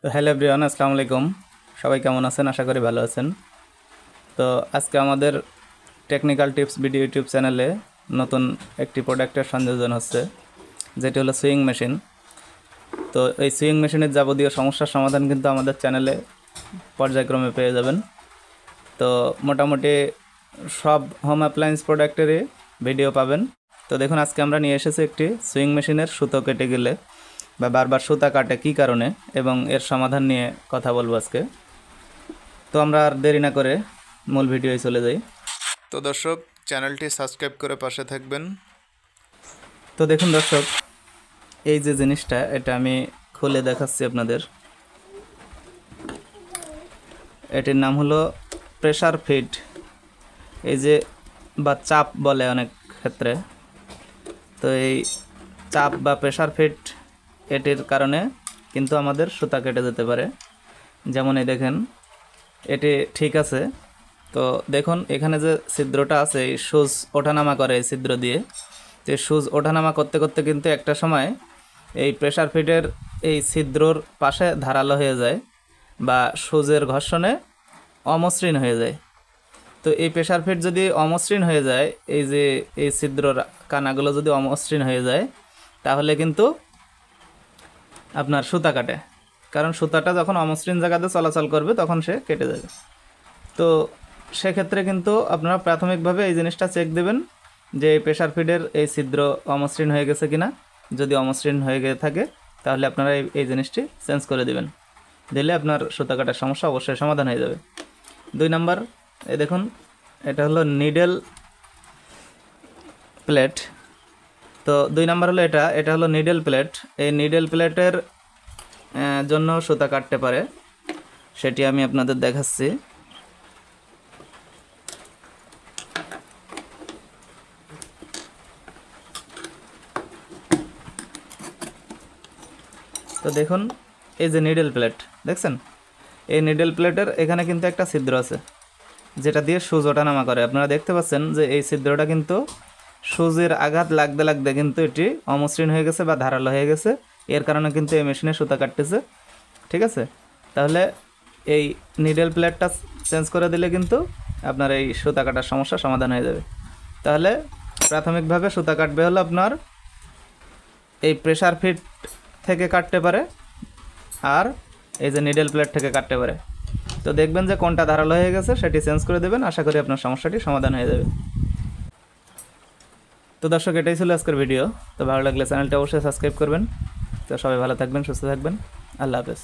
তো hello everyone, আসসালামু আলাইকুম। সবাই কেমন আছেন? আশা করি ভালো আছেন। তো আজকে আমাদের টেকনিক্যাল টিপস ভিডিও ইউটিউব চ্যানেলে নতুন একটি প্রোডাক্টের সংযোজন হচ্ছে, যেটি হলো সুইং মেশিন। তো এই সুইং মেশিনের যাবতীয় সমস্যার সমাধান কিন্তু আমাদের চ্যানেলে পর্যায়ক্রমে পেয়ে যাবেন। তো মোটামুটি সব হোম অ্যাপ্লায়েন্স প্রোডাক্টেরই ভিডিও পাবেন। তো দেখুন, আজকে আমরা নিয়ে এসেছি একটি সুইং মেশিনের সুতো কেটে গেলে বা বারবার সুতা কাটে কী কারণে এবং এর সমাধান নিয়ে কথা বলবো আজকে। তো আমরা আর দেরি না করে মূল ভিডিওয় চলে যাই। তো দর্শক, চ্যানেলটি সাবস্ক্রাইব করে পাশে থাকবেন। তো দেখুন দর্শক, এই যে জিনিসটা, এটা আমি খুলে দেখাচ্ছি আপনাদের। এটির নাম হলো প্রেসার ফিড, এই যে বা চাপ বলে অনেক ক্ষেত্রে। তো এই চাপ বা প্রেসার ফিড এটির কারণে কিন্তু আমাদের সুতা কেটে যেতে পারে। যেমন এই দেখেন, এটি ঠিক আছে। তো দেখুন, এখানে যে ছিদ্রটা আছে, এই সুচ ওঠানামা করে এই ছিদ্র দিয়ে। তো এই সুচ ওঠানামা করতে করতে কিন্তু একটা সময় এই প্রেসার ফিডের এই ছিদ্রর পাশে ধারালো হয়ে যায় বা সুচের ঘর্ষণে অমসৃণ হয়ে যায়। তো এই প্রেসার ফিড যদি অমসৃণ হয়ে যায়, এই যে এই ছিদ্রর কানাগুলো যদি অমসৃণ হয়ে যায়, তাহলে কিন্তু আপনার সুতা কাটে। কারণ সুতাটা যখন অমসৃণ জায়গাতে চলাচল করবে তখন সে কেটে যাবে। তো সেক্ষেত্রে কিন্তু আপনারা প্রাথমিকভাবে এই জিনিসটা চেক দেবেন যে প্রেসার ফিডের এই ছিদ্র অমসৃণ হয়ে গেছে কিনা। যদি অমসৃণ হয়ে গিয়ে থাকে, তাহলে আপনারা এই জিনিসটি চেঞ্জ করে দেবেন। দিলে আপনার সুতা কাটার সমস্যা অবশ্যই সমাধান হয়ে যাবে। 2 নাম্বার, এই দেখুন, এটা হলো নিডেল প্লেট। তো 2 নাম্বার হলো এটা হলো নিডেল প্লেট। এই নিডেল প্লেটের জন্য সুতা কাটতে পারে, সেটি আমি আপনাদের দেখাচ্ছি। তো দেখুন, এই যে নিডেল প্লেট দেখছেন, এই নিডেল প্লেটের এখানে কিন্তু একটা ছিদ্র আছে, যেটা দিয়ে সুচ ওঠানামা করে। আপনারা দেখতে পাচ্ছেন যে এই ছিদ্রটা কিন্তু সুচের আঘাত লাগতে লাগতে কিন্তু এটি অমসৃণ হয়ে গেছে বা ধারালো হয়ে গেছে। এর কারণে কিন্তু এই মেশিনে সুতা কাটতেছে। ঠিক আছে, তাহলে এই নিডেল প্লেটটা চেঞ্জ করে দিলে কিন্তু আপনার এই সুতা কাটার সমস্যা সমাধান হয়ে যাবে। তাহলে প্রাথমিকভাবে সুতা কাটবে হলো আপনার এই প্রেসার ফিট থেকে কাটতে পারে, আর এই যে নিডেল প্লেট থেকে কাটতে পারে। তো দেখবেন যে কোনটা ধারালো হয়ে গেছে, সেটি চেঞ্জ করে দেবেন। আশা করি আপনার সমস্যাটি সমাধান হয়ে যাবে। তো দর্শক, এটাই ছিল আজকের ভিডিও। তো ভালো লাগলে চ্যানেলটা অবশ্যই সাবস্ক্রাইব করবেন। তো সবাই ভালো থাকবেন, সুস্থ থাকবেন। আল্লাহ হাফেজ।